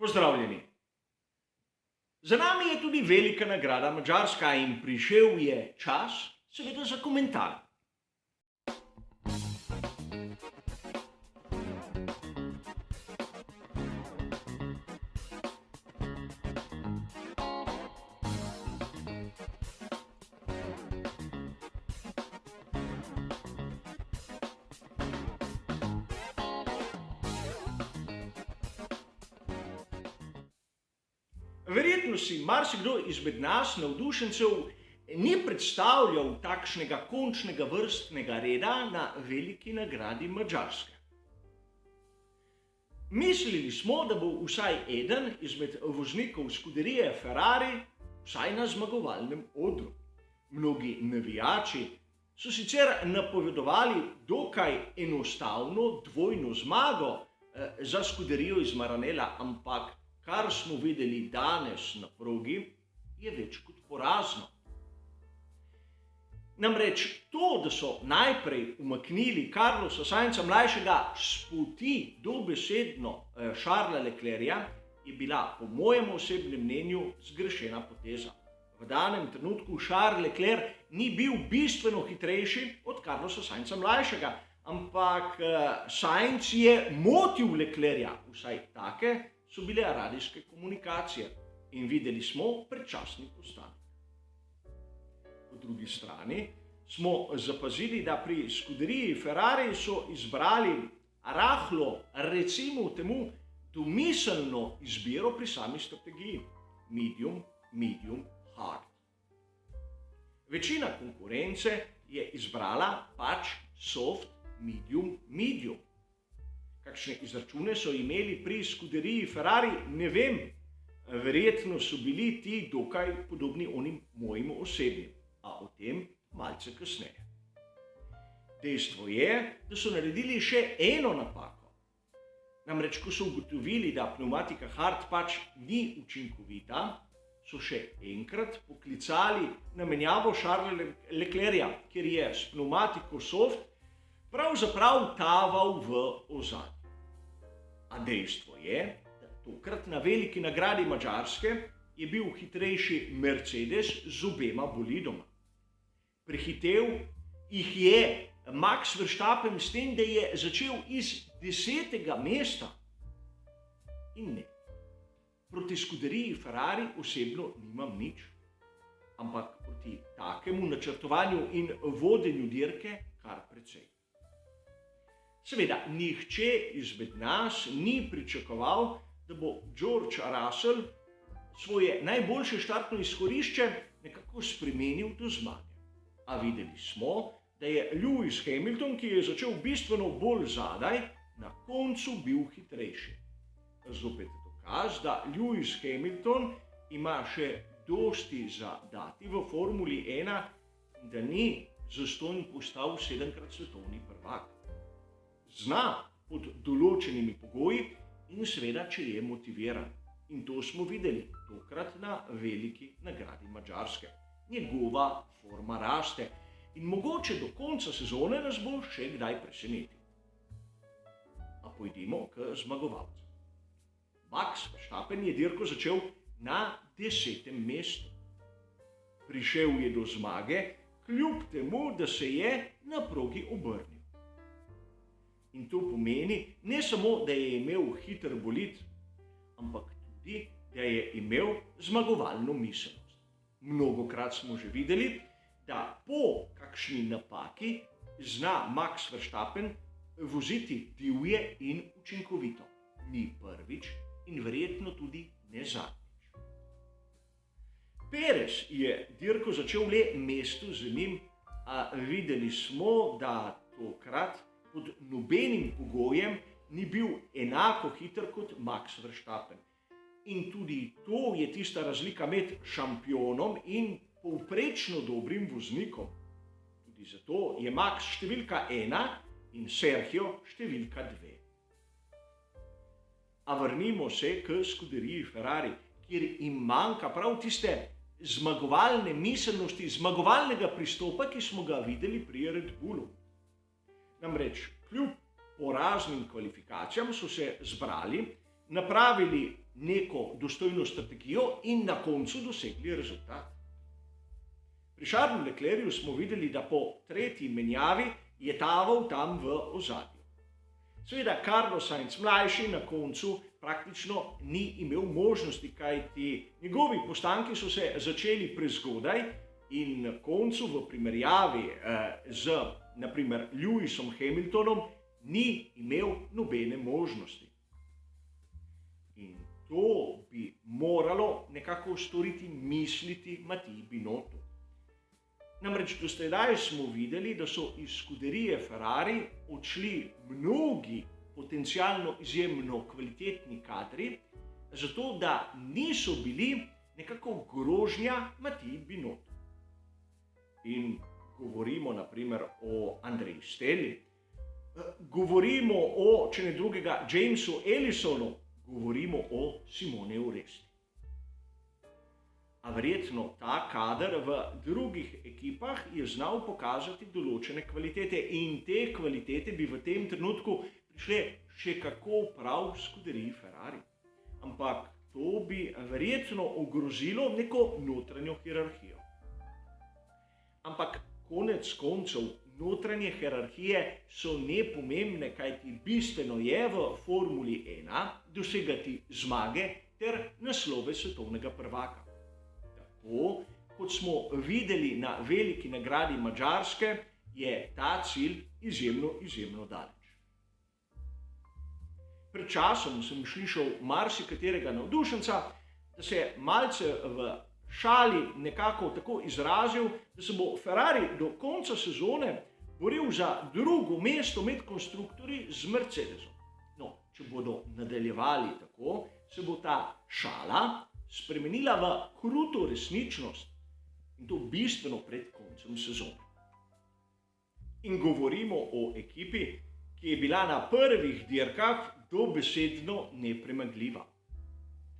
Pozdravljeni. Za nami je tudi velika nagrada Madžarska in prišel je čas, seveda, za komentar. Verjetno si marsikdo izmed nas, navdušencev, ni predstavljal takšnega končnega vrstnega reda na veliki nagradi Madžarske. Mislili smo, da bo vsaj eden izmed voznikov skuderije Ferrari vsaj na zmagovalnem odru. Mnogi navijači so sicer napovedovali dokaj enostavno dvojno zmago za skuderijo iz Maranella, ampak kar smo videli danes na progi, je več kot porazno. Namreč to, da so najprej umaknili Carlosa Sainza mlajšega s poti dobesedno Charlesa Leclerca, je bila po mojem osebnem mnenju zgrešena poteza. V danem trenutku Charles Leclerc ni bil bistveno hitrejši od Carlosa Sainza mlajšega, ampak Sainz je motil Leclerca, vsaj take so bile radijske komunikacije, in videli smo predčasni postanek. Po drugi strani smo zapazili, da pri skuderiji Ferrari so izbrali rahlo, recimo temu, domiselno izbiro pri sami strategiji. Medium, medium, hard. Večina konkurence je izbrala pač soft, medium, medium. Kakšne izračune so imeli pri skuderiji Ferrari, ne vem. Verjetno so bili ti dokaj podobni onim mojim osebnim, a o tem malce kasneje. Dejstvo je, da so naredili še eno napako. Namreč, ko so ugotovili, da pneumatika hard pač ni učinkovita, so še enkrat poklicali na menjavo Charlesa Leclerca, ker je s pneumatiko soft pravzaprav taval v ozadju. A dejstvo je, da tokrat na veliki nagradi Madžarske je bil hitrejši Mercedes z obema bolidoma. Prehitev jih je Max Verstappen s tem, da je začel iz 10. mesta. In ne, proti skuderiji Ferrari osebno nimam nič, ampak proti takemu načrtovanju in vodenju dirke kar precej. Seveda, nihče izmed nas ni pričakoval, da bo George Russell svoje najboljše štartno izhodišče nekako spremenil do zmage. A videli smo, da je Lewis Hamilton, ki je začel bistveno bolj zadaj, na koncu bil hitrejši. Zopet dokaz, da Lewis Hamilton ima še dosti za dati v Formuli 1 in da ni zastonj postal 7-krat svetovni prvak. Zna pod določenimi pogoji in seveda, če je motiviran. In to smo videli tokrat na veliki nagradi Madžarske. Njegova forma raste in mogoče do konca sezone nas bo še kdaj presenetil. A pojdimo k zmagovalcem. Max Verstappen je dirko začel na 10. mestu. Prišel je do zmage, kljub temu, da se je na progi obrnil. In to pomeni ne samo, da je imel hiter bolid, ampak tudi, da je imel zmagovalno miselnost. Mnogokrat smo že videli, da po kakšni napaki zna Max Verstappen voziti divje in učinkovito. Ni prvič in verjetno tudi ne zadnjič. Perez je dirko začel le mestu za njim, a videli smo, da tokrat pod nobenim pogojem ni bil enako hiter kot Max Verstappen. In tudi to je tista razlika med šampionom in povprečno dobrim voznikom. Tudi zato je Max številka 1 in Sergio številka 2. A vrnimo se k skuderiji Ferrari, kjer jim manjka prav tiste zmagovalne miselnosti, zmagovalnega pristopa, ki smo ga videli pri Red Bullu. Namreč, kljub poraznim kvalifikacijam so se zbrali, napravili neko dostojno strategijo in na koncu dosegli rezultat. Pri Charlesu Leclercu smo videli, da po tretji menjavi je taval tam v ozadju. Seveda, Carlos Sainz mlajši na koncu praktično ni imel možnosti, kajti njegovi postanki so se začeli prezgodaj in na koncu v primerjavi z naprimer Lewisom Hamiltonom ni imel nobene možnosti. In to bi moralo nekako storiti, misliti Matiji Binotto. Namreč do sedaj smo videli, da so iz skuderije Ferrari odšli mnogi potencialno izjemno kvalitetni kadri, zato da niso bili nekako grožnja Matiji Binotto. In govorimo naprimer o Andreji Steli, govorimo o, če ne drugega, Jamesu Ellisonu, govorimo o Simoneju Resti. A verjetno ta kader v drugih ekipah je znal pokazati določene kvalitete in te kvalitete bi v tem trenutku prišle še kako prav v skuderiji Ferrari. Ampak to bi verjetno ogrozilo neko notranjo hierarhijo. Ampak konec koncev notranje hierarhije so nepomembne, kajti bistveno je v Formuli 1 dosegati zmage ter naslove svetovnega prvaka. Tako, kot smo videli na veliki nagradi Madžarske, je ta cilj izjemno daleč. Pred časom sem slišal marsikaterega navdušenca, da se je malce v šali nekako tako izrazil, da se bo Ferrari do konca sezone boril za drugo mesto med konstruktorji z Mercedesom. No, če bodo nadaljevali tako, se bo ta šala spremenila v kruto resničnost in to bistveno pred koncem sezone. In govorimo o ekipi, ki je bila na prvih dirkah dobesedno nepremagljiva.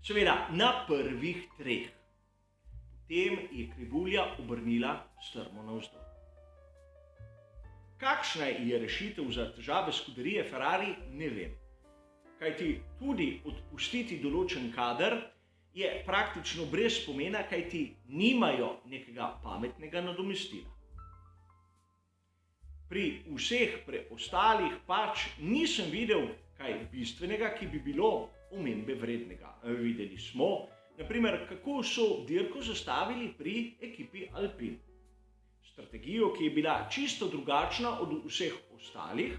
Seveda na prvih treh. Potem je krivulja obrnila strmo navzdol. Kakšna je rešitev za težave skuderije Ferrari, ne vem. Kajti tudi odpustiti določen kader je praktično brez pomena, kajti nimajo nekega pametnega nadomestila. Pri vseh preostalih pač nisem videl kaj bistvenega, ki bi bilo omembe vrednega. Videli smo, naprimer, kako so dirko zastavili pri ekipi Alpine. Strategijo, ki je bila čisto drugačna od vseh ostalih,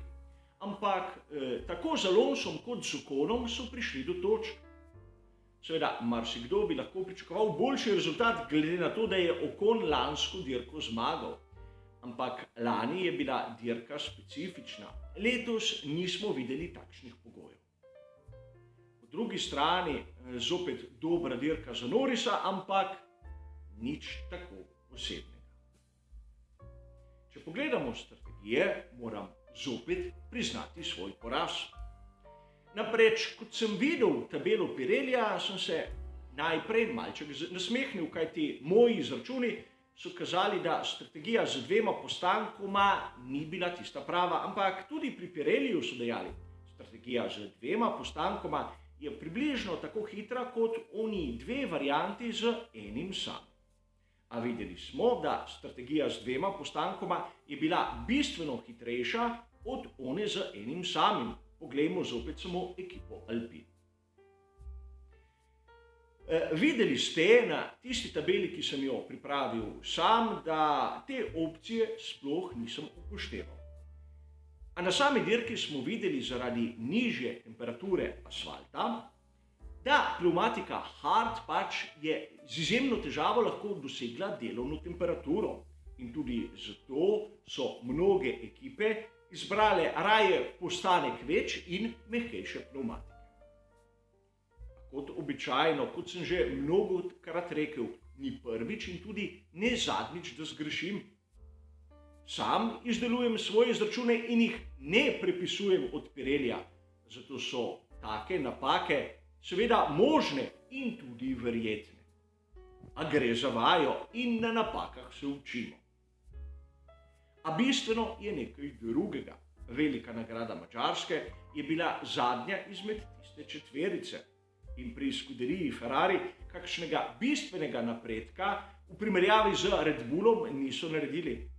ampak tako z Alonsom kot z Oconom so prišli do točk. Seveda, marsikdo bi lahko pričakoval boljši rezultat, glede na to, da je Ocon lansko dirko zmagal. Ampak lani je bila dirka specifična. Letos nismo videli takšnih pogojev. Po drugi strani zopet dobra dirka za Norrisa, ampak nič tako posebnega. Če pogledamo strategije, moram zopet priznati svoj poraz. Namreč, kot sem videl tabelo Pirellija, sem se najprej malček nasmehnil, kajti moji izračuni so kazali, da strategija z dvema postankoma ni bila tista prava, ampak tudi pri Pirelliju so dejali, strategija z dvema postankoma je približno tako hitra kot oni dve varianti z enim samim. A videli smo, da strategija z dvema postankoma je bila bistveno hitrejša od one z enim samim. Poglejmo zopet samo ekipo Alpine. Videli ste na tisti tabeli, ki sem jo pripravil sam, da te opcije sploh nisem upošteval. A na sami dirki smo videli zaradi nižje temperature asfalta, da pneumatika hard pač je z izjemno težavo lahko dosegla delovno temperaturo. In tudi zato so mnoge ekipe izbrale raje postanek več in mehkejše pneumatike. Kot običajno, kot sem že mnogokrat rekel, ni prvič in tudi ne zadnjič, da zgrešim. Sam izdelujem svoje izračune in jih ne prepisujem od Pirellija, zato so take napake seveda možne in tudi verjetne. A gre za vajo in na napakah se učimo. A bistveno je nekaj drugega. Velika nagrada Madžarske je bila zadnja izmed tiste četverice. in pri skuderiji Ferrari kakšnega bistvenega napredka v primerjavi z Red Bullom niso naredili.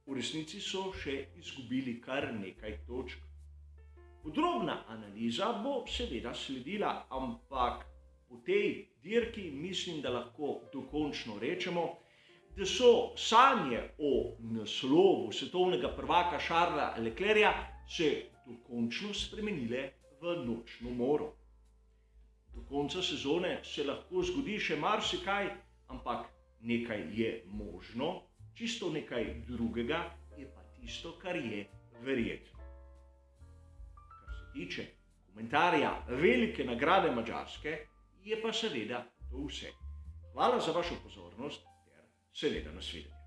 V resnici so še izgubili kar nekaj točk. Podrobna analiza bo seveda sledila, ampak po tej dirki mislim, da lahko dokončno rečemo, da so sanje o naslovu svetovnega prvaka Charlesa Leclerca se dokončno spremenile v nočno moro. Do konca sezone se lahko zgodi še marsikaj, ampak nekaj je možno, čisto nekaj drugega je pa tisto, kar je verjetno. Kar se tiče komentarja velike nagrade Madžarske, je pa seveda to vse. Hvala za vašo pozornost ter seveda nasvidenje.